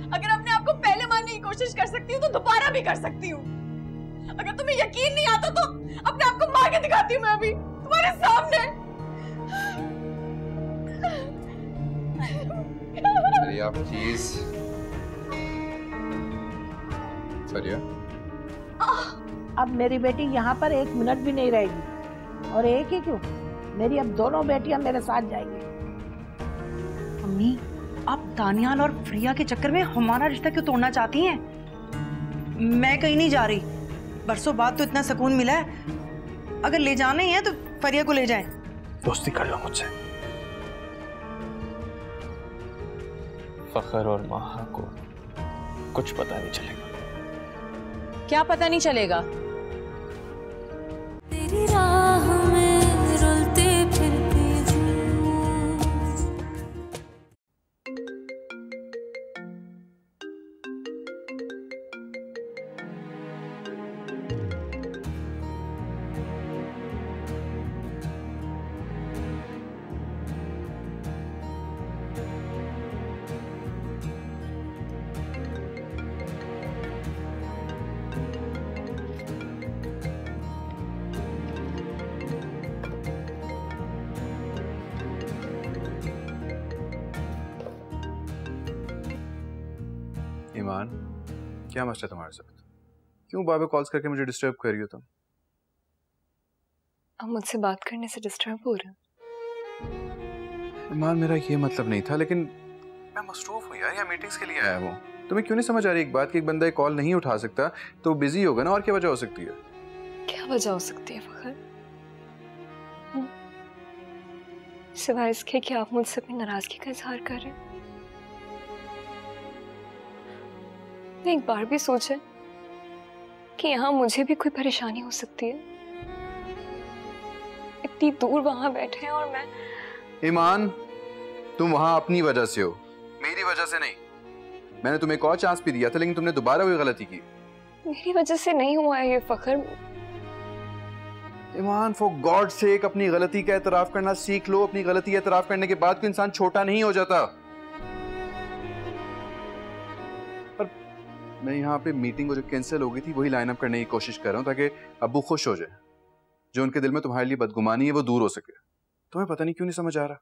अगर अपने आप को पहले मानने की कोशिश कर सकती हूँ तो दोबारा भी कर सकती हूँ। अगर तुम्हें यकीन नहीं आता तो अपने आप को मार के दिखाती हूँ मैं अभी तुम्हारे सामने। फरिया प्लीज। फरिया अब मेरी बेटी यहाँ पर 1 मिनट भी नहीं रहेगी, और एक ही क्यों, मेरी अब दोनों बेटियां मेरे साथ जाएंगी। अम्मी, आप दानियाल और फ्रिया के चक्कर में हमारा रिश्ता क्यों तोड़ना चाहती हैं? मैं कहीं नहीं जा रही, बरसों बाद तो इतना सुकून मिला है। अगर ले जाना ही है तो फरिया को ले जाएं। दोस्ती कर लो मुझसे। फखर और माहा को कुछ पता नहीं चलेगा। क्या पता नहीं चलेगा? तेरी राह में रुलते फिरते ईमान, क्या मसला तुम्हारे साथ? क्यों बार बार कॉल्स करके मुझे डिस्टर्ब कर रही हो तुम? आप मुझसे बात करने से डिस्टर्ब हो रहे हो? ईमान, मेरा ये मतलब नहीं था, लेकिन मैं मसरूफ हूँ यार, यहाँ मीटिंग्स के लिए आया हूँ। तुम्हें क्यों नहीं समझ आ रही एक बात कि एक बंदा कॉल नहीं उठा सकता तो बिजी होगा ना, और क्या वजह हो सकती है? क्या वजह हो सकती है फखर? सिवाय इसके कि आप मुझसे अपनी नाराजगी का इजहार कर रहे हैं। एक बार भी सोचे कि यहाँ मुझे भी कोई परेशानी हो सकती है? इतनी दूर वहां बैठे हैं और मैं। ईमान, तुम वहां अपनी वजह से हो, मेरी वजह से नहीं। मैंने तुम्हें एक और चांस भी दिया था, लेकिन तुमने दोबारा वही गलती की। मेरी वजह से नहीं हुआ है ये फखर। ईमान, फॉर गॉड सेक अपनी गलती का एतराफ करना सीख लो। अपनी गलती का एतराफ करने के बाद कोई इंसान छोटा नहीं हो जाता। पर मैं यहाँ पे मीटिंग जो कैंसिल हो गई थी वही लाइन अप करने की कोशिश कर रहा हूँ ताकि अब्बू खुश हो जाए। जो उनके दिल में तुम्हारे लिए बदगुमानी है वो दूर हो सके। तुम्हें पता नहीं क्यों नहीं समझ आ रहा।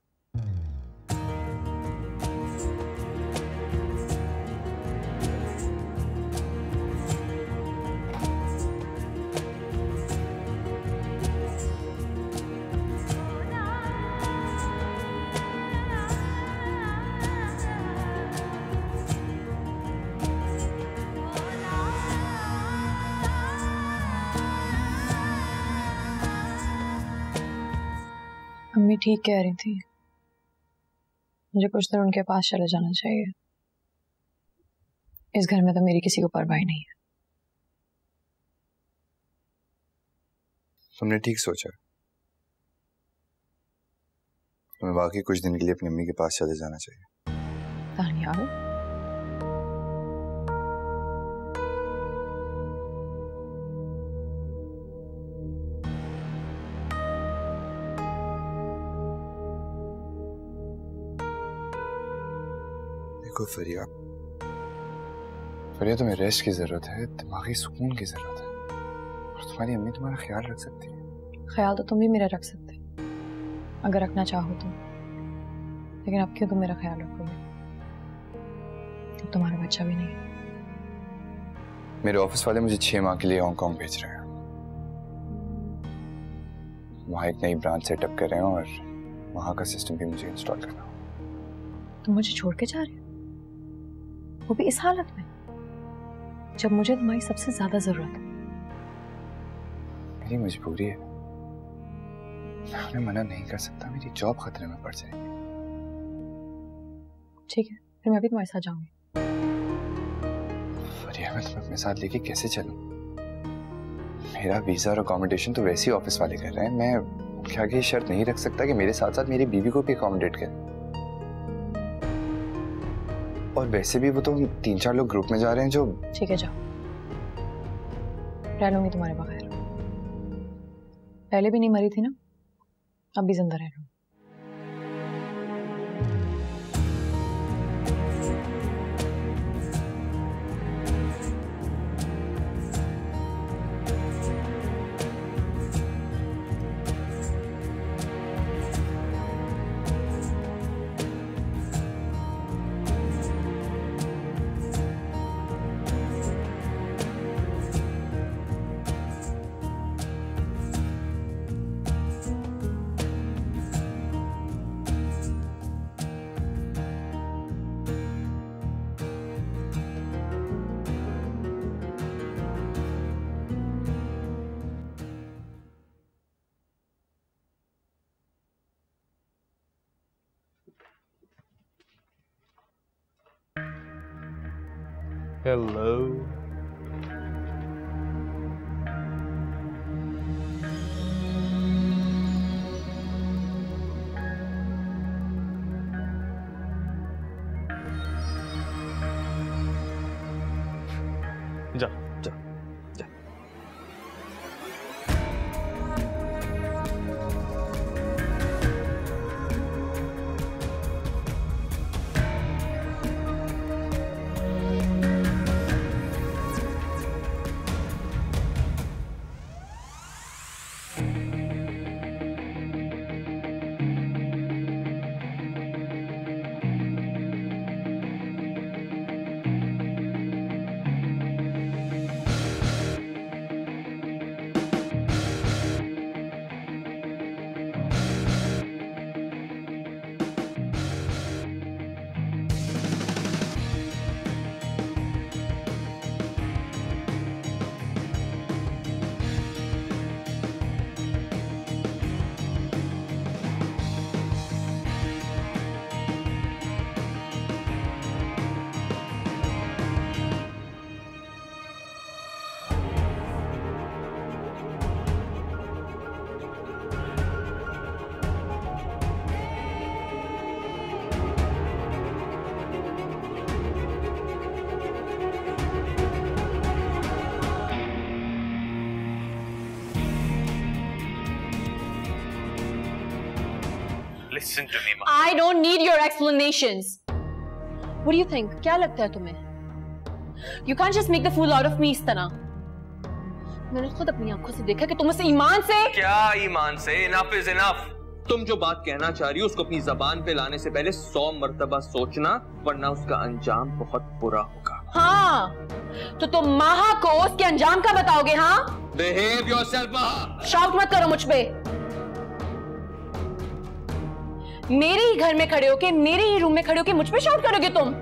अम्मी ठीक कह रही थी, मुझे कुछ देर उनके पास चले जाना चाहिए। इस घर में तो मेरी किसी को परवाह नहीं है। तुमने ठीक सोचा। तुम्हें वाकई कुछ दिन के लिए अपनी अम्मी के पास चले जाना चाहिए। दानियाल, देखो फरिया, फरिया तुम्हें रेस्ट की जरूरत है, दिमागी सुकून की जरूरत है, और तुम्हारी अम्मी तुम्हारा ख्याल रख सकती है। ख्याल तो तुम भी मेरा रख सकते अगर रखना चाहो तो, लेकिन अब क्यों तुम मेरा ख्याल रखोगे? अब तुम्हारा बच्चा भी नहीं है। मेरे ऑफिस वाले मुझे 6 माह के लिए हांगकांग भेज रहे हैं। वहां एक नई ब्रांच सेटअप कर रहे हैं और वहां का सिस्टम भी मुझे इंस्टॉल करना होगा। तुम मुझे छोड़ के जा रहे हो, वो भी इस हालत में जब मुझे तुम्हारी सबसे ज्यादा जरूरत है। मेरी मजबूरी है, मैं उन्हें मना नहीं कर सकता। मेरी जॉब खतरे में पड़ जाएगी। ठीक है, फिर मैं भी तुम्हारे साथ जाऊंगी। फरिया, मैं तुम्हें अपने साथ लेके कैसे चलूं? मेरा वीजा और अकोमोडेशन तो वैसे ही ऑफिस वाले कर रहे हैं। मैं उनके आगे ये शर्त नहीं रख सकता कि मेरे साथ साथ मेरी बीवी को भी अकोमोडेट करें। और वैसे भी वो तो 3-4 लोग ग्रुप में जा रहे हैं जो। ठीक है, जाओ, रह लूंगी तुम्हारे बगैर। पहले भी नहीं मरी थी ना, अब भी जिंदा रह लूंगी। हेलो। जा जा जा। Listen to me, Ma. I don't need your explanations. What do you think? क्या लगता है तुम्हें? You can't just make the fool out of me इस तरह. मैंने खुद अपनी आंखों से देखा कि तुम उस ईमान से क्या ईमान से? Enough is enough. तुम जो बात कहना चाह रही हो उसको अपनी जबान पे लाने से पहले 100 मर्तबा सोचना, वरना उसका अंजाम बहुत बुरा होगा। हाँ, तो तुम माहा को उसके अंजाम का बताओगे? हाँ? Behave yourself, माहा। शाउट मत करो मुझ पे। मेरे ही घर में खड़े होके, मेरे ही रूम में खड़े होके मुझ पे शाउट करोगे तुम?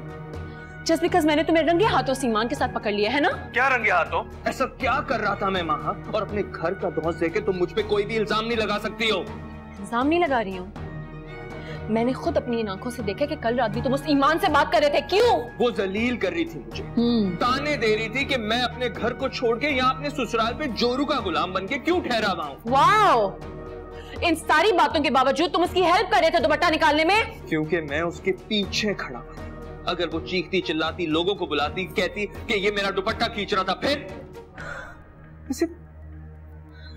जस्ट बिकॉज मैंने तुम्हें रंगे हाथों से ईमान के साथ पकड़ लिया है ना? क्या रंगे हाथों? ऐसा क्या कर रहा था मैं माहा? और अपने घर का धौंस देके तुम मुझ पे कोई भी इल्जाम नहीं लगा सकती हो। इल्जाम नहीं लगा रही हूँ, मैंने खुद अपनी इन आंखों से देखा कि कल रात भी तुम उस ईमान से बात कर रहे थे। क्यों? वो जलील कर रही थी मुझे, ताने दे रही थी कि मैं अपने घर को छोड़ के यहाँ अपने ससुराल पे जोरू का गुलाम बन के क्यों ठहरा हुआ हूँ। वाओ! इन सारी बातों के बावजूद तुम उसकी हेल्प कर रहे थे दुपट्टा निकालने में? क्योंकि मैं उसके पीछे खड़ा था। अगर वो चीखती चिल्लाती, लोगों को बुलाती, कहती कि ये मेरा दुपट्टा खींच रहा था, फिर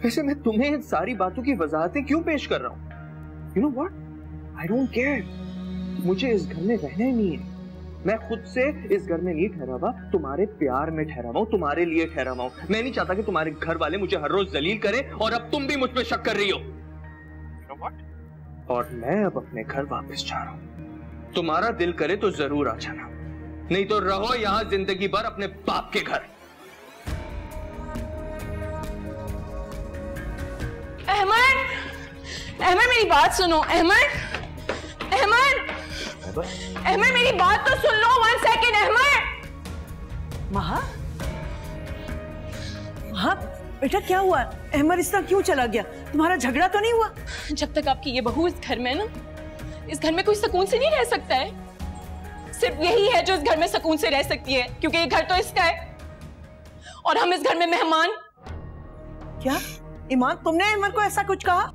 वैसे मैं तुम्हें इन सारी बातों की वजाहतें क्यों पेश कर रहा हूं? You know what? I don't care. मुझे इस घर में रहना ही नहीं है। मैं खुद से इस घर में नहीं ठहरा हुआ, तुम्हारे प्यार में ठहरा हुआ हूं, तुम्हारे लिए ठहरा हुआ हूं। मैं नहीं चाहता कि तुम्हारे घर वाले मुझे हर रोज जलील करें, और अब तुम भी मुझ पे शक कर रही हो। You know what? और मैं अब अपने घर वापस जा रहा हूं। तुम्हारा दिल करे तो जरूर आ जाना, नहीं तो रहो यहां जिंदगी भर अपने बाप के घर। अहमद, अहमद मेरी बात सुनो। अहमद, अहमद मेरी बात तो सुन लो। 1 सेकेंड। अहमद। महा, महा बेटा क्या हुआ? अहमद इस तरह क्यों चला गया? तुम्हारा झगड़ा तो नहीं हुआ? जब तक आपकी ये बहू इस घर में है ना, इस घर में कोई सुकून से नहीं रह सकता है। सिर्फ यही है जो इस घर में सुकून से रह सकती है, क्योंकि ये घर तो इसका है और हम इस घर में मेहमान। क्या ईमान, तुमने अहमद को ऐसा कुछ कहा?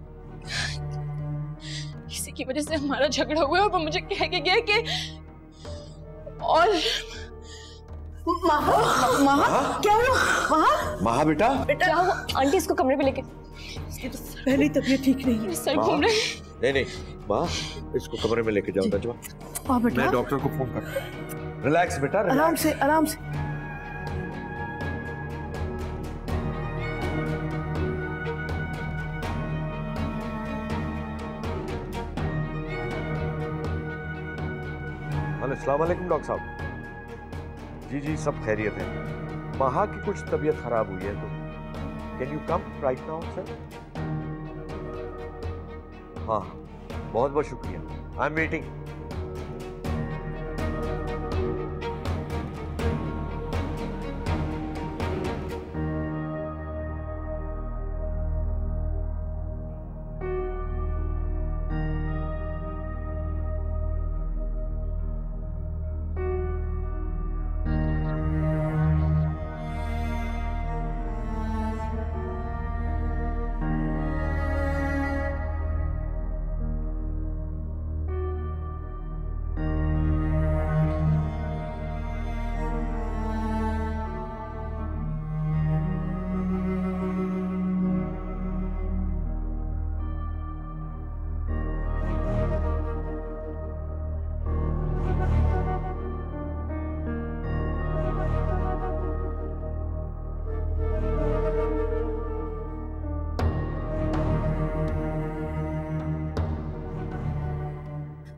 इसी की वजह से हमारा झगड़ा हुआ और वो मुझे कह के गया कि और महा क्या हुआ? महा बेटा, क्या हुआ? आंटी इसको कमरे में लेके, पहले तबीयत ठीक नहीं है। सर घूम रहे। नहीं माँ, इसको कमरे में लेके जाओ नजवा। बेटा मैं डॉक्टर को फोन कर। रिलैक्स बेटा, आराम से आराम से। अस्सलाम वालेकुम डॉक्टर साहब। जी सब खैरियत है। महा की कुछ तबीयत खराब हुई है, तो can you come right now sir? हाँ, बहुत बहुत शुक्रिया। I am waiting.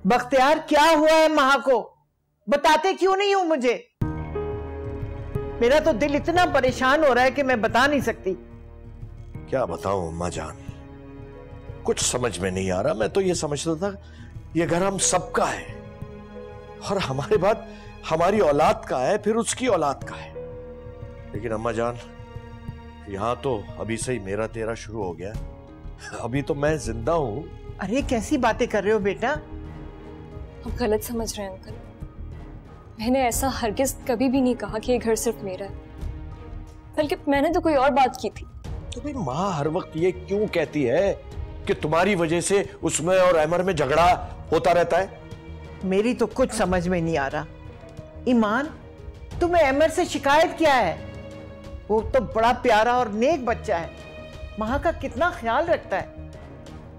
बख्तियार, क्या हुआ है महा को? बताते क्यों नहीं हो मुझे? मेरा तो दिल इतना परेशान हो रहा है कि मैं बता नहीं सकती। क्या बताऊं अम्मा जान, कुछ समझ में नहीं आ रहा। मैं तो ये समझता था ये घर हम सबका है और हमारे बाद हमारी औलाद का है, फिर उसकी औलाद का है। लेकिन अम्मा जान, यहां तो अभी से ही मेरा तेरा शुरू हो गया। अभी तो मैं जिंदा हूं। अरे कैसी बातें कर रहे हो बेटा? आप गलत समझ रहे हैं अंकल। मैंने ऐसा हरगिज कभी भी नहीं कहा कि ये घर सिर्फ मेरा है, बल्कि मैंने तो कोई और बात की थी। तो भाई माँ हर वक्त ये क्यों कहती है कि तुम्हारी वजह से उसमें और अमर में झगड़ा होता रहता है? मेरी तो कुछ समझ में नहीं आ रहा। ईमान, तुम्हें अमर से शिकायत क्या है? वो तो बड़ा प्यारा और नेक बच्चा है, माँ का कितना ख्याल रखता है।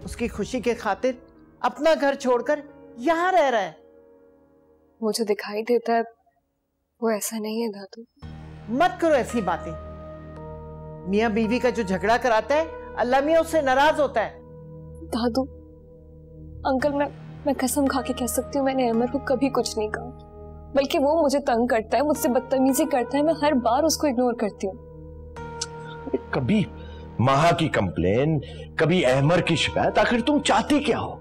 उसकी खुशी के खातिर अपना घर छोड़कर यहाँ रह रहा है। वो जो दिखाई देता है वो ऐसा नहीं है दादू। मत करो ऐसी बातें। मियाँ बीवी का जो झगड़ा कराता है, अल्लाह मियाँ उससे नाराज होता है। दादू, अंकल, मैं कसम खा के कह सकती हूँ मैंने अमर को कभी कुछ नहीं कहा, बल्कि वो मुझे तंग करता है, मुझसे बदतमीजी करता है। मैं हर बार उसको इग्नोर करती हूँ। कभी माहा की कंप्लेन, कभी अहमर की शिकायत। आखिर तुम चाहती क्या हो?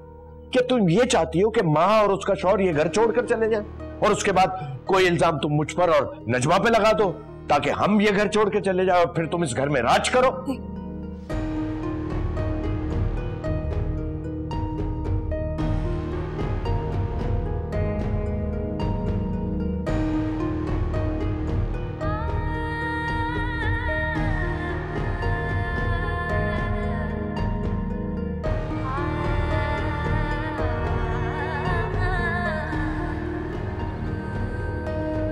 क्या तुम ये चाहती हो कि माहा और उसका शौहर ये घर छोड़कर चले जाएं और उसके बाद कोई इल्जाम तुम मुझ पर और नजमा पे लगा दो ताकि हम ये घर छोड़ के चले जाओ और फिर तुम इस घर में राज करो?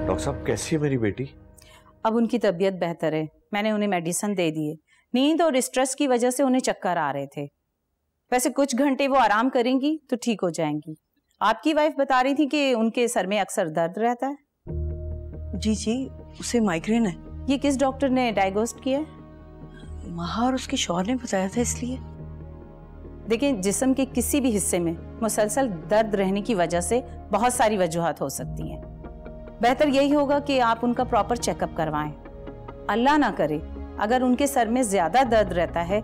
डॉक्टर साहब, कैसी है मेरी बेटी? अब उनकी तबीयत बेहतर है। मैंने उन्हें मेडिसिन दे दी है। नींद और स्ट्रेस की वजह से उन्हें चक्कर आ रहे थे। वैसे कुछ घंटे वो आराम करेंगी तो ठीक हो जाएंगी। आपकी वाइफ बता रही थी कि उनके सर में अक्सर दर्द रहता है। जी जी, उसे माइग्रेन है। ये किस डॉक्टर ने डायग्नोस्ट किया है? महा और उसके शौहर ने बताया था। इसलिए देखिए, जिस्म के किसी भी हिस्से में मुसलसल दर्द रहने की वजह से बहुत सारी वजूहात हो सकती हैं। बेहतर यही होगा कि आप उनका प्रॉपर चेकअप करवाएं। अल्लाह ना करे अगर उनके सर में ज्यादा दर्द रहता है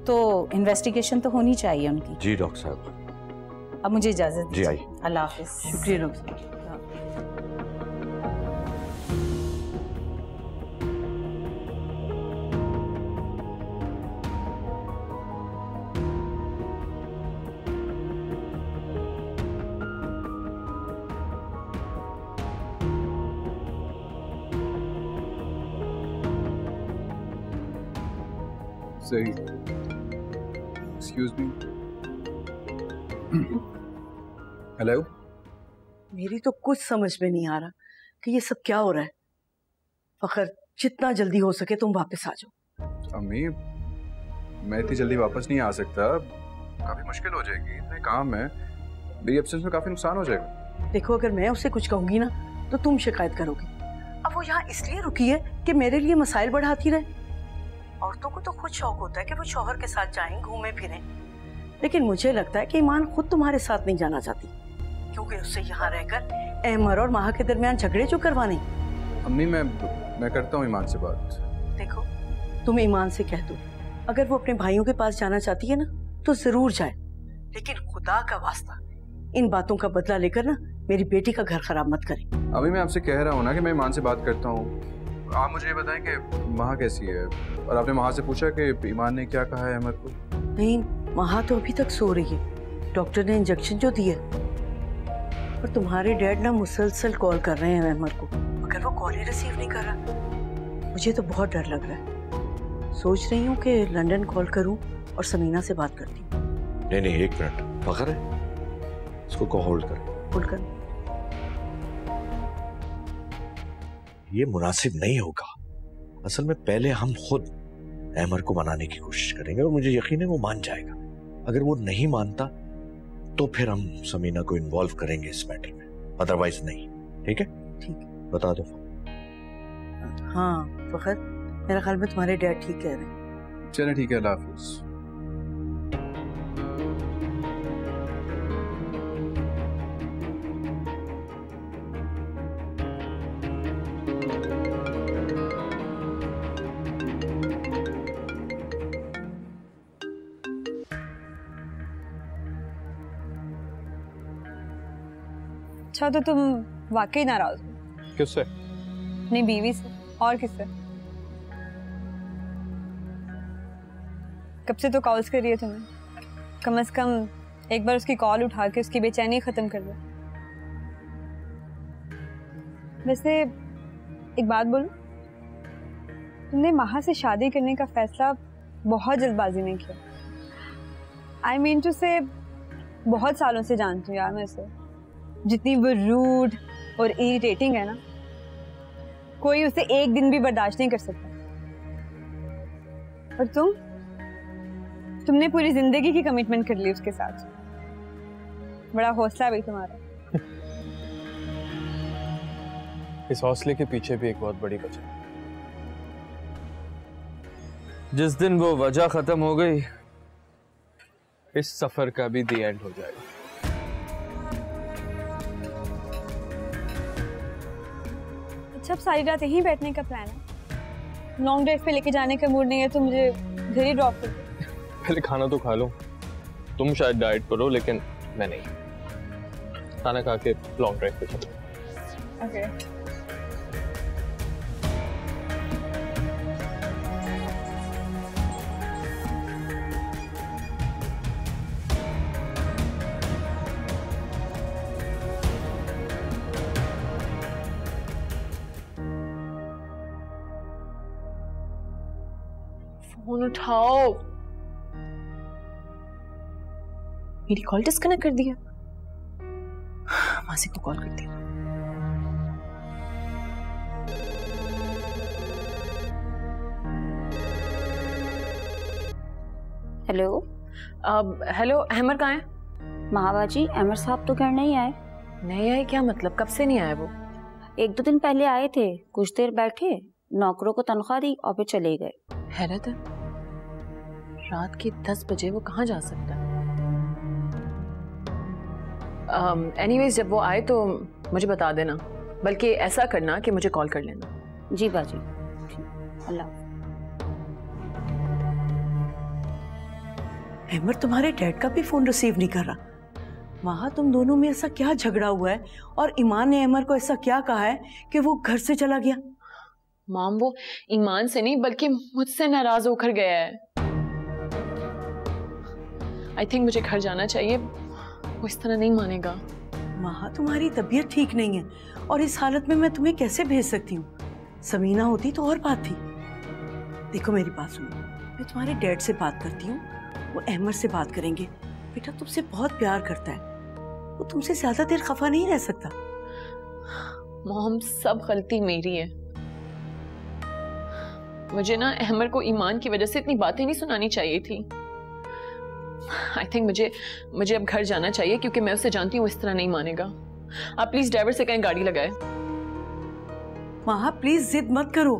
तो इन्वेस्टिगेशन तो होनी चाहिए उनकी। जी डॉक्टर साहब। अब मुझे इजाजत जी, आइए। अल्लाह हाफिज। शुक्रिया डॉक्टर साहब। सही। Excuse me. हेलो। मेरी तो कुछ समझ में नहीं आ रहा कि ये सब क्या हो रहा है। फखर, जितना जल्दी हो सके तुम वापस आ जाओ। अम्मी, मैं इतनी जल्दी वापस नहीं आ सकता। काफी मुश्किल हो जाएगी, इतने काम है। मेरी एब्सेंस में काफी नुकसान हो जाएगा। देखो, अगर मैं उससे कुछ कहूंगी ना तो तुम शिकायत करोगी। अब वो यहाँ इसलिए रुकी है कि मेरे लिए मसाइल बढ़ाती रहे। औरतों को तो खुद शौक होता है कि वो शौहर के साथ जाएं, घूमें फिरें, लेकिन मुझे लगता है कि ईमान खुद तुम्हारे साथ नहीं जाना चाहती, क्योंकि उससे यहाँ रहकर अहमर और माहा के दरमियान झगड़े जो करवाने। अम्मी, मैं करता हूँ ईमान से बात। देखो, तुम ईमान से कह दो अगर वो अपने भाइयों के पास जाना चाहती है ना तो जरूर जाए, लेकिन खुदा का वास्ता इन बातों का बदला लेकर ना मेरी बेटी का घर खराब मत करे। अभी मैं आपसे कह रहा हूँ ना कि मैं ईमान से बात करता हूँ। आप मुझे ये बताएं कि महा कैसी है? और आपने महा से पूछा कि ईमान ने क्या कहा है अमर को? नहीं, महा तो अभी तक सो रही है। डॉक्टर ने इंजेक्शन जो दिए, और तुम्हारे डैड ना मुसलसल कॉल कर रहे हैं अमर को। अगर वो कॉल ही रिसीव नहीं कर रहा, मुझे तो बहुत डर लग रहा है। सोच रही हूँ कि लंदन कॉल करूँ और समीना से बात करती हूँ। नहीं, एक मिनट। फखर है, इसको को होल्ड कर। होल्ड कर। ये मुनासिब नहीं होगा। असल में पहले हम खुद अहमर को मनाने की कोशिश करेंगे और मुझे यकीन है वो मान जाएगा। अगर वो नहीं मानता तो फिर हम समीना को इन्वॉल्व करेंगे इस मैटर में, अदरवाइज नहीं। ठीक है? ठीक है, बता दो। हाँ फखर, मेरा ख्याल में तुम्हारे डैड ठीक कह रहे हैं। चले, ठीक है, अल्लाह हाफिज। अच्छा तो तुम वाकई नाराज हो? किससे? अपनी बीवी से। और किससे? कब से तो कॉल्स कर रही है तुम्हें, कम से कम एक बार उसकी कॉल उठा के उसकी बेचैनी खत्म कर दो। वैसे एक बात बोलूं, तुमने महा से शादी करने का फैसला बहुत जल्दबाजी में किया। आई मीन टू से बहुत सालों से जानती हूँ यार मैं उसे, जितनी वो रूड और इरिटेटिंग है ना, कोई उसे एक दिन भी बर्दाश्त नहीं कर सकता। और तुमने पूरी जिंदगी की कमिटमेंट कर ली उसके साथ। बड़ा हौसला है भाई तुम्हारा। इस हौसले के पीछे भी एक बहुत बड़ी वजह है। जिस दिन वो वजह खत्म हो गई, इस सफर का भी दी एंड हो जाएगा। अच्छा, अब सारी रात यहीं बैठने का प्लान है? लॉन्ग ड्राइव पे लेके जाने का मूड नहीं है तो मुझे घर ही ड्रॉप कर दो। पहले खाना तो खा लो। तुम शायद डाइट पर हो, लेकिन मैं नहीं। खाना खा के लॉन्ग ड्राइव पे चलो। ओके। फोन उठाओ। मेरी कॉल डिस्कनेक्ट कर दिया। मासी को कॉल करती हूँ। हेलो। हेलो, अहमर कहाँ है? महाबाजी, अहमर साहब तो घर नहीं आए। नहीं आए? क्या मतलब? कब से नहीं आए वो? 1-2 दिन पहले आए थे, कुछ देर बैठे, नौकरों को तनख्वाह दी और फिर चले गए। हैरत है, रात के 10 बजे वो कहाँ जा सकता है? एनीवेज, जब वो आए तो मुझे बता देना, बल्कि ऐसा करना कि मुझे कॉल कर लेना। जी बाजी। अल्लाह। अहमर तुम्हारे डैड का भी फोन रिसीव नहीं कर रहा। वहां तुम दोनों में ऐसा क्या झगड़ा हुआ है और ईमान ने अहमर को ऐसा क्या कहा है कि वो घर से चला गया? माम, वो ईमान से नहीं बल्कि मुझसे नाराज होकर गया है। आई थिंक मुझे घर जाना चाहिए, वो इस तरह नहीं मानेगा। माँ, तुम्हारी तबीयत ठीक नहीं है और इस हालत में मैं तुम्हें कैसे भेज सकती हूँ? समीना होती तो और बात थी। देखो मेरी बात सुनो, मैं तुम्हारे डैड से बात करती हूँ, वो अहमद से बात करेंगे। बेटा तुमसे बहुत प्यार करता है, वो तुमसे ज्यादा देर खफा नहीं रह सकता। मॉम, सब गलती मेरी है। मुझे ना अहमद को ईमान की वजह से इतनी बातें नहीं सुनानी चाहिए थी। आई थिंक मुझे अब घर जाना चाहिए, क्योंकि मैं उसे जानती हूँ इस तरह नहीं मानेगा। आप प्लीज ड्राइवर से कहीं गाड़ी लगाए। माँ प्लीज जिद मत करो,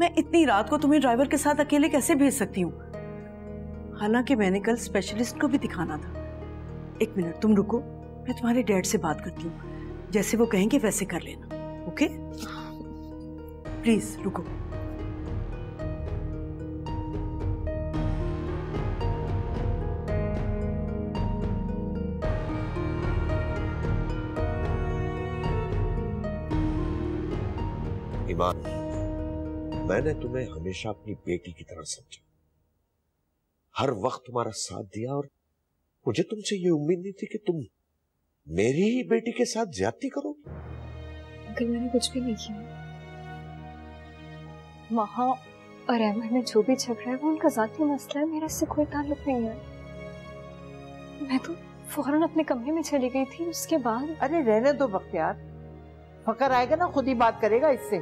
मैं इतनी रात को तुम्हें ड्राइवर के साथ अकेले कैसे भेज सकती हूँ? हालांकि मैंने कल स्पेशलिस्ट को भी दिखाना था। 1 मिनट तुम रुको, मैं तुम्हारे डैड से बात करती हूँ, जैसे वो कहेंगे वैसे कर लेना। ओके प्लीज रुको। ईमान, मैंने तुम्हें हमेशा अपनी बेटी की तरह समझा, हर वक्त तुम्हारा साथ दिया, और मुझे तुमसे ये उम्मीद नहीं थी कि तुम मेरी ही बेटी के साथ ज्यादती करोगे। अंकल, मैंने कुछ भी नहीं किया। वहाँ और अहमद में जो भी झगड़ा है वो उनका जाती मसला है, मेरा इससे कोई ताल्लुक नहीं है। मैं तो फौरन अपने कमरे में चली गई थी। उसके बाद अरे रहने दो बख्तियार, फकर आएगा ना खुद ही बात करेगा इससे।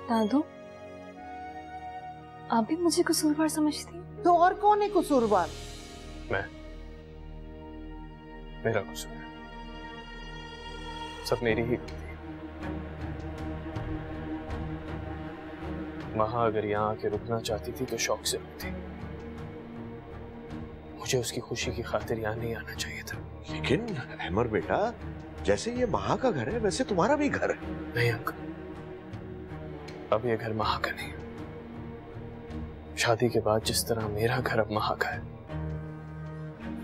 दादू, आप भी मुझे कसूरवार समझती? तो और कौन है कसूरवार? मैं। मेरा कसूर है, सब मेरी ही गलती है। महा अगर यहाँ आके रुकना चाहती थी तो शौक से रुकती। मुझे उसकी खुशी की खातिर यहाँ नहीं आना चाहिए था। लेकिन अहमर बेटा, जैसे ये महा का घर है वैसे तुम्हारा भी घर है। नहीं अंकल, अब ये घर महा का नहीं। शादी के बाद जिस तरह मेरा घर अब महा का है,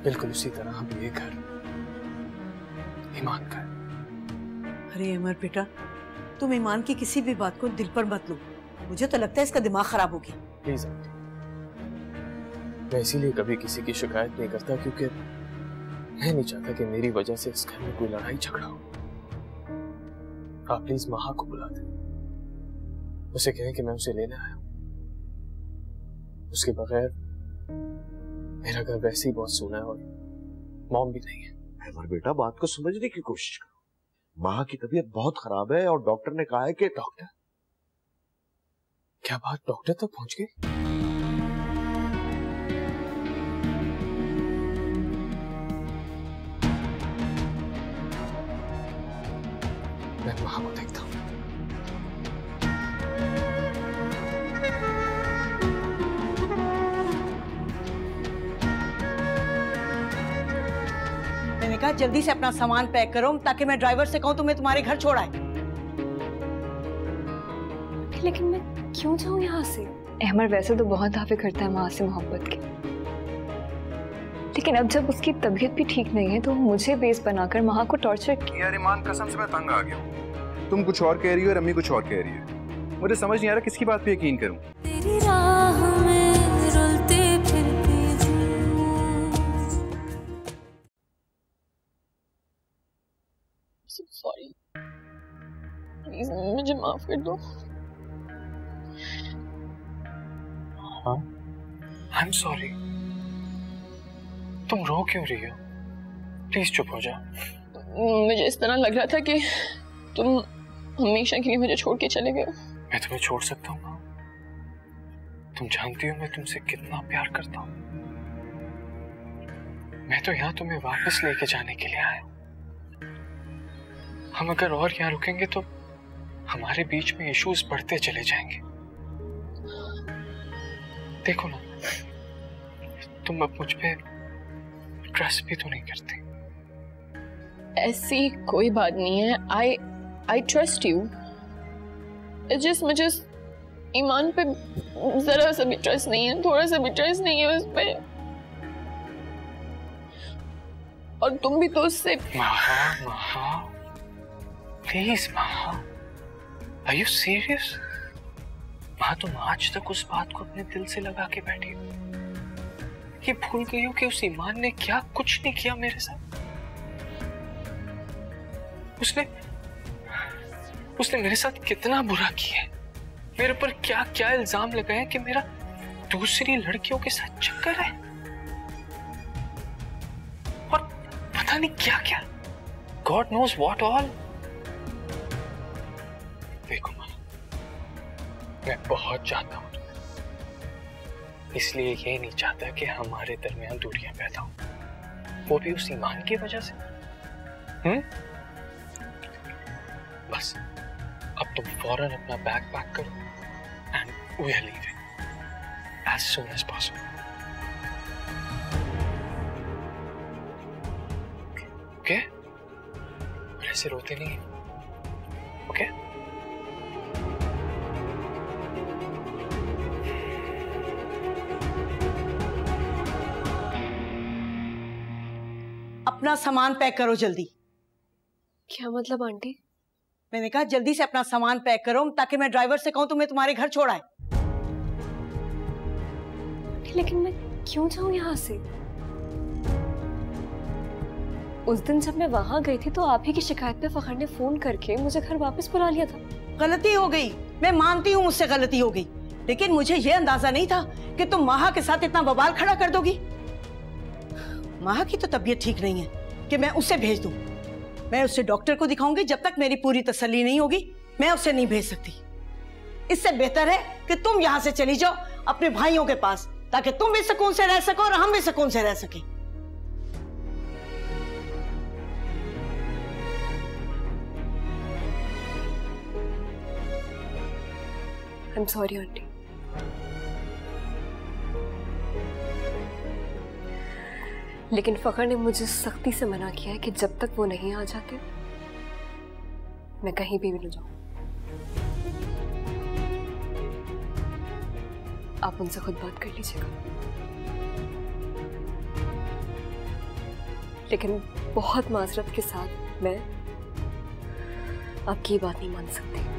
बिल्कुल उसी तरह अब ये घर ईमान का है। अरे अमर बेटा, तुम ईमान की किसी भी बात को दिल पर मत लो। मुझे तो लगता है इसका दिमाग खराब हो गया। प्लीज आंटी, मैं इसीलिए कभी किसी की शिकायत नहीं करता क्योंकि मैं नहीं चाहता कि मेरी वजह से इस घर में कोई लड़ाई झगड़ा हो। आप प्लीज महा को बुला दें, उसे कहें कि मैं उसे लेने आया हूं। उसके बगैर मेरा घर वैसे ही बहुत सूना है और मॉम भी नहीं है। अमर बेटा, बात को समझने की कोशिश करो। माँ की तबीयत बहुत खराब है और डॉक्टर ने कहा है कि डॉक्टर? क्या बात डॉक्टर तक पहुंच गई? मैं माँ को देखता हूं। मैंने कहा जल्दी से अपना सामान पैक करो ताकि मैं ड्राइवर से कहूं तुम्हें तुम्हारे घर छोड़ आए। लेकिन मैं क्यों जाऊं यहाँ से? अहमर वैसे तो बहुत दावे करता है माँ से मोहब्बत के, लेकिन अब जब उसकी तबीयत भी ठीक नहीं है तो मुझे बेस बनाकर माँ को टॉर्चर किया। यार ईमान, कसम से मैं तंग आ गया हूँ। तुम कुछ और कह रही हो और अम्मी कुछ और कह रही है। मुझे समझ नहीं आ रहा किसकी बात पे यकीन करूं। तेरी राह में रुलते फिरती हूँ। सॉरी, प्लीज मुझे माफ कर दो। हाँ, आई एम सॉरी। तुम रो क्यों रही हो? प्लीज चुप हो जाओ। मुझे इस तरह लग रहा था कि तुम हमेशा के लिए मुझे छोड़ के चले गए। मैं तुम्हें छोड़ सकता हूँ? तुम जानती हो मैं तुमसे कितना प्यार करता हूँ। मैं तो यहाँ तुम्हें वापस लेके जाने के लिए आया हूँ। हम अगर और यहाँ रुकेंगे तो हमारे बीच में इश्यूज बढ़ते चले जाएंगे। देखो ना, तुम अब मुझ पे ट्रस्ट भी तो नहीं करती। ऐसी कोई बात नहीं है। I trust you. जस्ट मुझे ईमान पे जरा सा भी ट्रस्ट नहीं है, थोड़ा सा भी ट्रस्ट नहीं है उस पे। और तुम भी तो उससे। महा प्लीज महा, आर यू सीरियस? महा, तुम आज तक उस बात को अपने दिल से लगा के बैठी हो। ये भूल गई हो कि उस ईमान ने क्या कुछ नहीं किया मेरे साथ। उसने मेरे साथ कितना बुरा किया है, मेरे पर क्या क्या इल्जाम लगाए हैं कि मेरा दूसरी लड़कियों के साथ चक्कर है और पता नहीं क्या क्या, गॉड नोज व्हाट ऑल। देखो मां, मैं बहुत चाहता हूं तुम्हें, इसलिए ये नहीं चाहता कि हमारे दरमियान दूरियां पैदा हो, वो भी उस ईमान की वजह से। बस अब तुम फौरन अपना बैग पैक करो and we are leaving as soon as possible. Okay? ऐसे रोते नहीं, ओके? अपना सामान पैक करो जल्दी। क्या मतलब आंटी? मैंने कहा जल्दी से अपना सामान पैक करो ताकि मैं ड्राइवर से कहूं तुम्हें तुम्हारे घर छोड़ आए। लेकिन मैं क्यों जाऊं यहाँ से? उस दिन जब मैं वहां गई थी तो आप ही की शिकायत पे फखर ने फोन करके मुझे घर वापस बुला लिया था। गलती हो गई, मैं मानती हूँ मुझसे गलती हो गई, लेकिन मुझे यह अंदाजा नहीं था कि तुम माहा के साथ इतना बवाल खड़ा कर दोगी। माहा की तो तबीयत ठीक नहीं है कि मैं उसे भेज दूं। मैं उसे डॉक्टर को दिखाऊंगी, जब तक मेरी पूरी तसल्ली नहीं होगी मैं उसे नहीं भेज सकती। इससे बेहतर है कि तुम यहां से चली जाओ अपने भाइयों के पास, ताकि तुम भी सुकून से रह सको और हम भी सुकून से रह सके। I am sorry aunty. लेकिन फखर ने मुझे सख्ती से मना किया है कि जब तक वो नहीं आ जाते मैं कहीं भी न जाऊं। आप उनसे खुद बात कर लीजिएगा। लेकिन बहुत माजरत के साथ मैं आपकी बात नहीं मान सकती।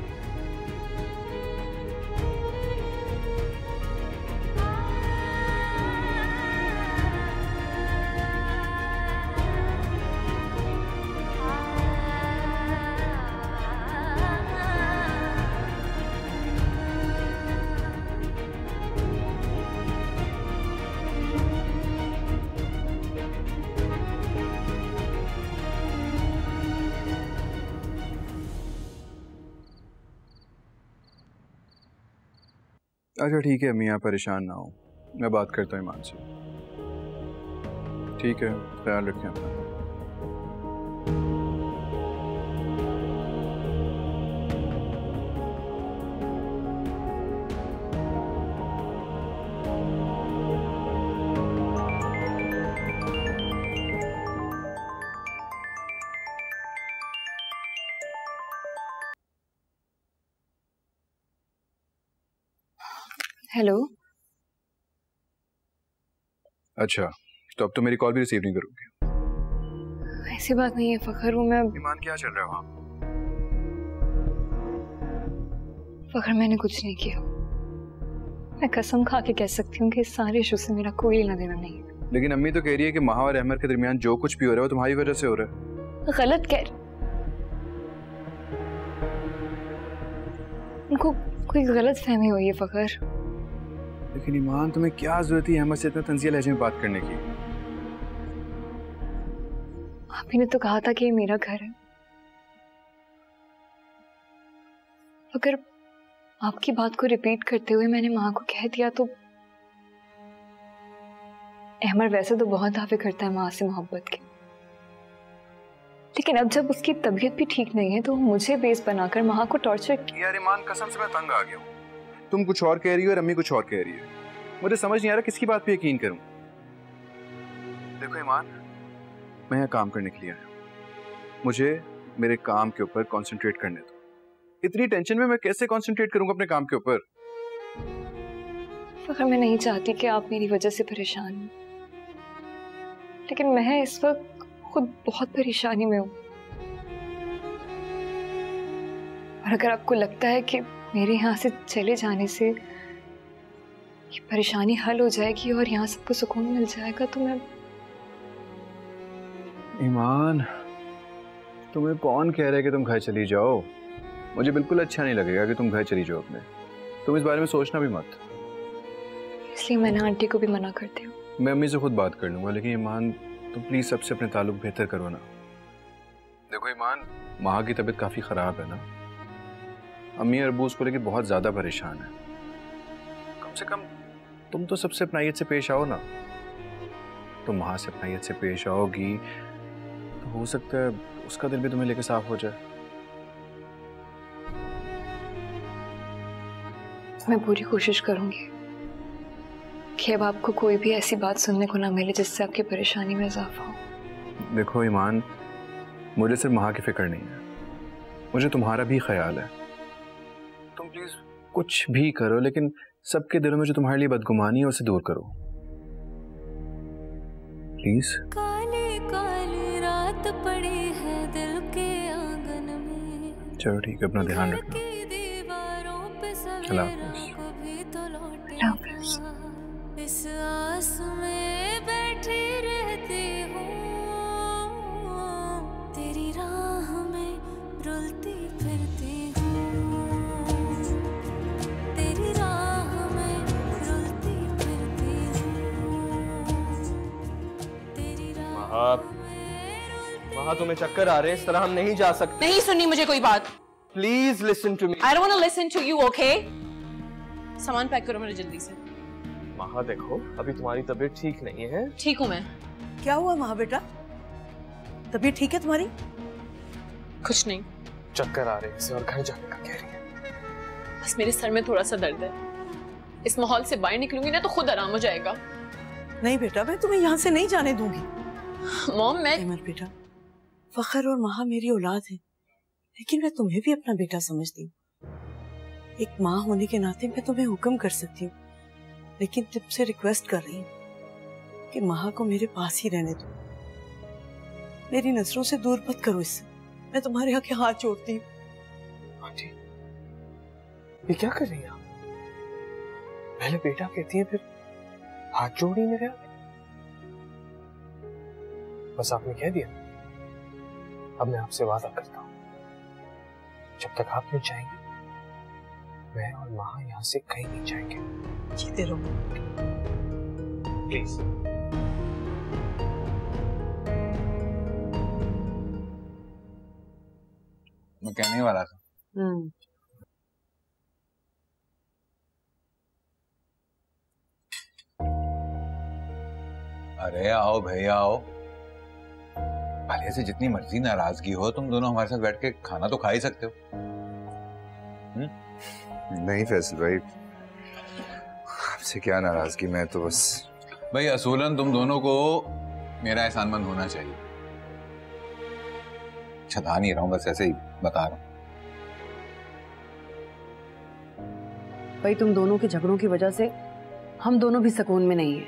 अच्छा ठीक है अम्मी, आप परेशान ना हो, मैं बात करता हूँ ईमान से। ठीक है, ख्याल रखें अपना। हेलो। अच्छा, तो अब तो मेरी कॉल भी रिसीव नहीं करोगे? ऐसी बात नहीं है फखर, वो मैं ईमान क्या चल रहा है वहाँ? फखर मैंने कुछ नहीं किया। मैं कसम खा के कह सकती हूँ कि इस सारे इशू से मेरा कोई लेना देना नहीं है। लेकिन अम्मी तो कह रही है कि महा और अहमद के दरमियान जो कुछ भी हो रहा है वो तुम्हारी वजह से हो रहा है। गलत कह रही, उनको कोई गलत फहमी हुई है फखर। लेकिन ईमान तुम्हें क्या जरूरत है अहमद से इतना तंजिया लहजे में बात करने की? आप ही ने तो कहा था कि ये मेरा घर है। अगर आपकी बात को रिपीट करते हुए मैंने माँ को कह दिया तो अहमद वैसे तो बहुत दावे करता है माँ से मोहब्बत के, लेकिन अब जब उसकी तबीयत भी ठीक नहीं है तो मुझे बेस बनाकर माँ को टॉर्चर। यार ईमान कसम से मैं तंग आ गया हूँ। तुम कुछ और कह रही हो और अम्मी कुछ और कह रही है। मुझे समझ नहीं आ रहा किसकी बात पे यकीन करूं। देखो ईमान, मैं यहाँ काम करने के लिए आया हूँ, मुझे मेरे काम के ऊपर कंसंट्रेट करने दो। इतनी टेंशन में मैं कैसे कंसंट्रेट करूंगा अपने काम के ऊपर? फखर मैं नहीं चाहती कि आप मेरी वजह से परेशान हो, लेकिन मैं इस वक्त खुद बहुत परेशानी में हूँ। और अगर आपको लगता है कि मेरे यहाँ से चले जाने से ये परेशानी हल हो जाएगी और यहाँ सबको सुकून मिल जाएगा तो मैं। ईमान, तुम्हें कौन कह रहा है कि तुम घर चली जाओ? मुझे बिल्कुल अच्छा नहीं लगेगा कि तुम घर चली जाओ अपने। तुम इस बारे में सोचना भी मत। इसलिए मैंने आंटी को भी मना करती हूँ। मैं अम्मी से खुद बात कर लूंगा, लेकिन ईमान तुम प्लीज सबसे अपने ताल्लुक बेहतर करो ना। देखो ईमान, माँ की तबीयत काफी खराब है ना, अम्मी और अब्बू उसको लेकर बहुत ज्यादा परेशान है। कम से कम तुम तो सबसे अपनाइयत से पेश आओ ना। तुम माँ से अपनाइयत से पेश आओगी तो हो सकता है उसका दिल भी तुम्हें लेकर साफ हो जाए। मैं पूरी कोशिश करूंगी कि अब आपको कोई भी ऐसी बात सुनने को ना मिले जिससे आपकी परेशानी में इजाफा हो। देखो ईमान, मुझे सिर्फ माँ की फिक्र नहीं है, मुझे तुम्हारा भी ख्याल है। तुम प्लीज कुछ भी करो, लेकिन सबके दिलों में जो तुम्हारे लिए बदगुमानी है उसे दूर करो प्लीज। काली काली रात पड़ी है दिल के आंगन में। चलो ठीक है, अपना ध्यान रखना। अल्लाह हाफ़िज़। इस आस में बैठी रहती हूँ, तेरी राह में रुलती फिरती हूँ, तेरी राह में रुलती फिरती हूँ, तेरी राह वहाँ तुम्हें चक्कर आ रहे हैं, इस तरह हम नहीं जा सकते। नहीं सुननी मुझे कोई बात। Please listen to me. I don't want to listen to you, okay? सामान पैक करो मेरे जल्दी से। महा देखो, अभी तुम्हारी तबीयत ठीक नहीं है। ठीक हूँ मैं। क्या हुआ महा बेटा, तबीयत ठीक है तुम्हारी? कुछ नहीं, चक्कर आ रहे हैं और घर जाने का कह रही है। बस मेरे सर में थोड़ा सा दर्द है। इस माहौल से बाहर निकलूंगी ना तो खुद आराम हो जाएगा। नहीं बेटा, मैं तुम्हें यहाँ से नहीं जाने दूंगी। मॉम मैं बेटा, फखर और महा मेरी औलाद है, लेकिन मैं तुम्हें भी अपना बेटा समझती हूँ। एक माँ होने के नाते मैं तुम्हें हुक्म कर सकती हूँ, लेकिन तुमसे रिक्वेस्ट कर रही हूँ कि महा को मेरे पास ही रहने दो। मेरी नजरों से दूर मत करो इससे, मैं तुम्हारे आगे हाथ जोड़ती हूँ। ये क्या कर रही है आप? पहले बेटा कहती है, फिर हाथ जोड़ी मेरे आगे। बस आपने कह दिया, अब मैं आपसे वादा करता हूं, जब तक आप नहीं चाहेंगे मैं और माँ यहाँ से कहीं नहीं जाएंगे। जीते रहो प्लीज। मैं कहने वाला था, अरे आओ भैया आओ। पहले से जितनी मर्जी नाराजगी हो, तुम दोनों हमारे साथ बैठ के खाना तो खा ही सकते हो। नहीं फैसल भाई, आपसे क्या नाराजगी, मैं तो बस भाई असूलन तुम दोनों को मेरा एहसानमंद होना चाहिए। छता नहीं रहा हूं, बस ऐसे ही बता रहा हूं। भाई तुम दोनों के झगड़ों की वजह से हम दोनों भी सुकून में नहीं है।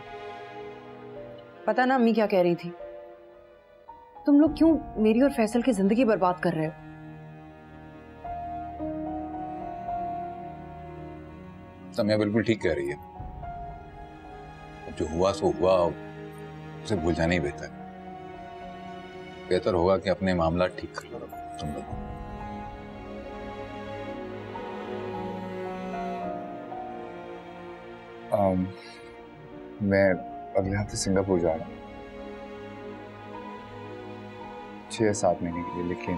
पता ना अम्मी क्या कह रही थी, तुम लोग क्यों मेरी और फैसल की जिंदगी बर्बाद कर रहे हो? समय बिल्कुल ठीक कह रही है। जो हुआ सो हुआ, उसे भूल जाना ही बेहतर होगा कि अपने मामला ठीक कर लो तुम लोग। मैं अगले हफ्ते सिंगापुर जा रहा हूँ 6-7 महीने के लिए, लेकिन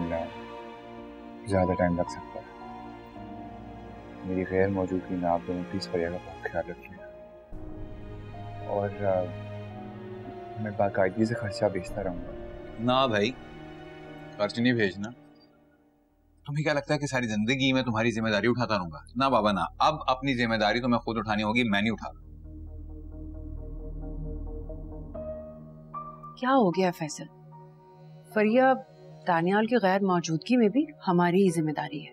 ज़्यादा टाइम लग सकता है। मेरी गैर मौजूदगी में आप दोनों प्लीज़ फरिया का बहुत ख्याल रखिएगा, और मैं बाकायदगी से खर्चा भेजता रहूँगा। ना भाई, खर्च नहीं भेजना। तुम्हें क्या लगता है कि सारी जिंदगी मैं तुम्हारी जिम्मेदारी उठाता रहूंगा? ना बाबा ना, अब अपनी जिम्मेदारी तो मैं खुद उठानी होगी, मैं नहीं उठा। क्या हो गया फैसल? फरिया दानियाल की गैर मौजूदगी में भी हमारी ही जिम्मेदारी है,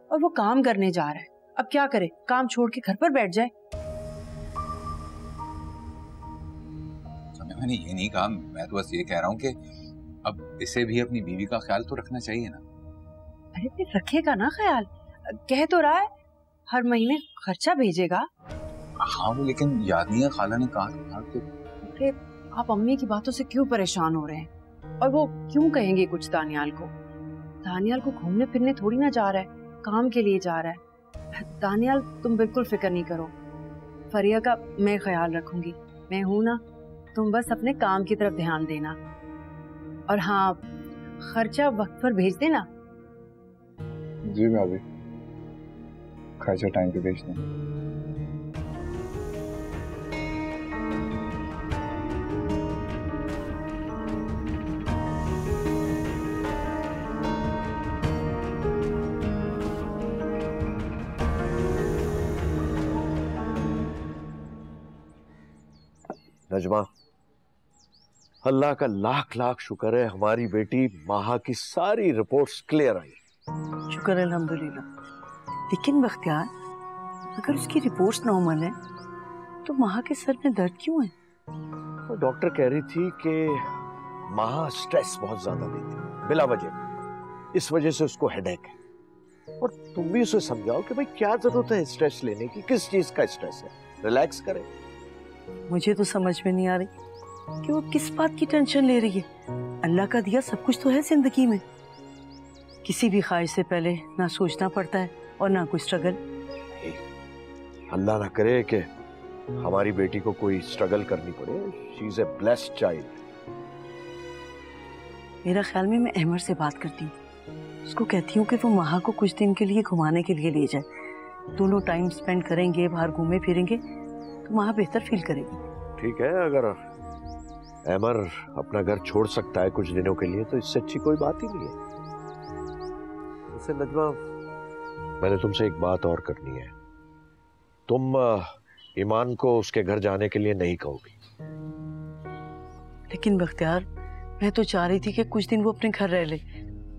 और वो काम करने जा रहा है। अब क्या करे, काम छोड़ के घर पर बैठ जाए? मैंने ये नहीं कहा, मैं तो बस ये कह रहा हूँ कि अब इसे भी अपनी बीवी का ख्याल तो रखना चाहिए ना। अरे फिर रखेगा ना ख्याल, कह तो रहा है हर महीने खर्चा भेजेगा। हाँ वो, लेकिन यादनिया खाला ने कहा था कि अरे आप अम्मी की बातों से क्यों परेशान हो रहे हैं? और वो क्यों कहेंगे कुछ दानियाल को? दानियाल को घूमने फिरने थोड़ी ना जा रहा है, काम के लिए जा रहा है। दानियाल तुम बिल्कुल फिक्र नहीं करो, फरिया का मैं ख्याल रखूंगी। मैं हूं ना, तुम बस अपने काम की तरफ ध्यान देना। और हाँ, खर्चा वक्त पर भेज देना। जी भाभी, खर्चा टाइम पे भेज देना। नजमा, अल्लाह का लाख लाख शुक्र है, हमारी बेटी माहा की सारी रिपोर्ट्स क्लियर आई। शुक्र अल्हम्दुलिल्लाह। लेकिन बख्तियार, अगर उसकी रिपोर्ट्स नॉर्मल है तो माहा के सर में दर्द क्यों है? तो डॉक्टर कह रही थी कि माहा स्ट्रेस बहुत ज्यादा लेती है बिला वजह, इस वजह से उसको हेडेक है। और तुम भी उसे समझाओ कि भाई क्या जरूरत है स्ट्रेस लेने की, किस चीज का स्ट्रेस है, रिलैक्स करे। मुझे तो समझ में नहीं आ रही कि वो किस बात की टेंशन ले रही है। अल्लाह का दिया सब कुछ तो है जिंदगी में, किसी भी ख्वाहिश से पहले ना सोचना पड़ता है और ना कोई स्ट्रगल। अल्लाह ना करे कि हमारी बेटी को कोई स्ट्रगल करनी पड़े। She is a blessed child. मेरा ख्याल में मैं अहमद से बात करती हूँ, उसको कहती हूँ कि वो माहा को कुछ दिन के लिए घुमाने के लिए ले जाए। दोनों टाइम स्पेंड करेंगे, बाहर घूमे फिरेंगे तो माहा बेहतर फील करेगी। ठीक है, अगर अमर अपना घर छोड़ सकता है कुछ दिनों के लिए तो इससे अच्छी कोई बात ही नहीं है। वैसे नजमा, मैंने तुमसे एक बात और करनी है। तुम ईमान को उसके घर जाने के लिए नहीं कहोगी। लेकिन बख्तियार, मैं तो चाह रही थी कि कुछ दिन वो अपने घर रह ले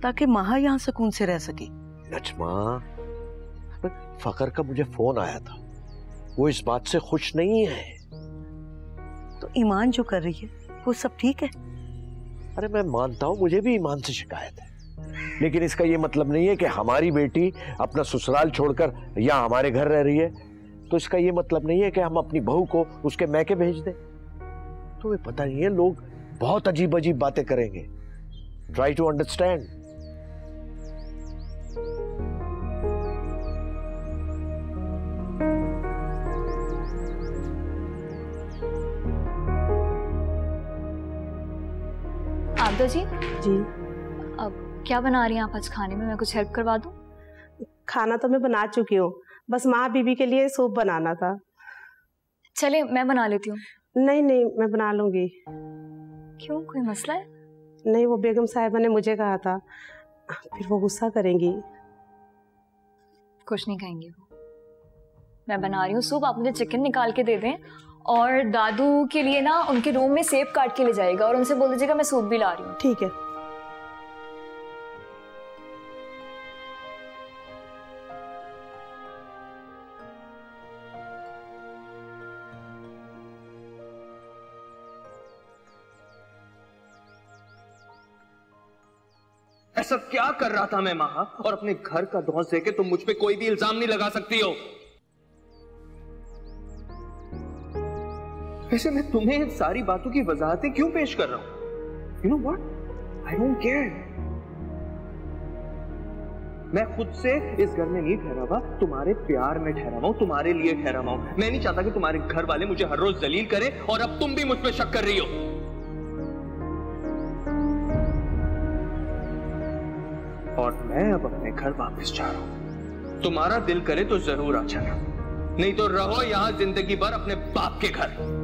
ताकि माहा यहाँ सुकून से रह सके। नजमा, फकर का मुझे फोन आया था, वो इस बात से खुश नहीं है। तो ईमान जो कर रही है वो सब ठीक है? अरे मैं मानता हूँ, मुझे भी ईमान से शिकायत है, लेकिन इसका ये मतलब नहीं है कि हमारी बेटी अपना ससुराल छोड़कर यहाँ हमारे घर रह रही है तो इसका ये मतलब नहीं है कि हम अपनी बहू को उसके मैके भेज दें। तुम्हें पता नहीं है, लोग बहुत अजीब अजीब बातें करेंगे। Try to understand. आबदा जी अब क्या बना रही हैं आप आज खाने में? मैं कुछ हेल्प करवा दूं? खाना तो मैं बना चुकी हूँ, बस माँ बीबी के लिए सूप बनाना था। चले मैं बना लेती हूँ। नहीं नहीं, मैं बना लूंगी। क्यों, कोई मसला है? नहीं, वो बेगम साहिबा ने मुझे कहा था, फिर वो गुस्सा करेंगी। कुछ नहीं कहेंगे वो। मैं बना रही हूँ सूप, आप मुझे चिकन निकाल के दे दें और दादू के लिए ना उनके रूम में सेब काट के ले जाएगा और उनसे बोल दीजिएगा मैं सूप भी ला रही हूँ। ठीक है। ऐसा क्या कर रहा था मैं महा, और अपने घर का धौंस देके तुम मुझ पे कोई भी इल्जाम नहीं लगा सकती हो। वैसे मैं तुम्हें इन सारी बातों की वजाहतें क्यों पेश कर रहा हूं? You know what, I don't care. मैं खुद से इस घर में नहीं ठहरा हुआ, तुम्हारे प्यार में ठहरा हुआ हूं, तुम्हारे लिए ठहरा हुआ हूं। मैं नहीं चाहता कि तुम्हारे घर वाले मुझे हर रोज जलील करें और अब तुम भी मुझ पे शक कर रही हो। और मैं अब अपने घर वापस जा रहा हूं। तुम्हारा दिल करे तो जरूर आ जाना, नहीं तो रहो यहां जिंदगी भर अपने बाप के घर।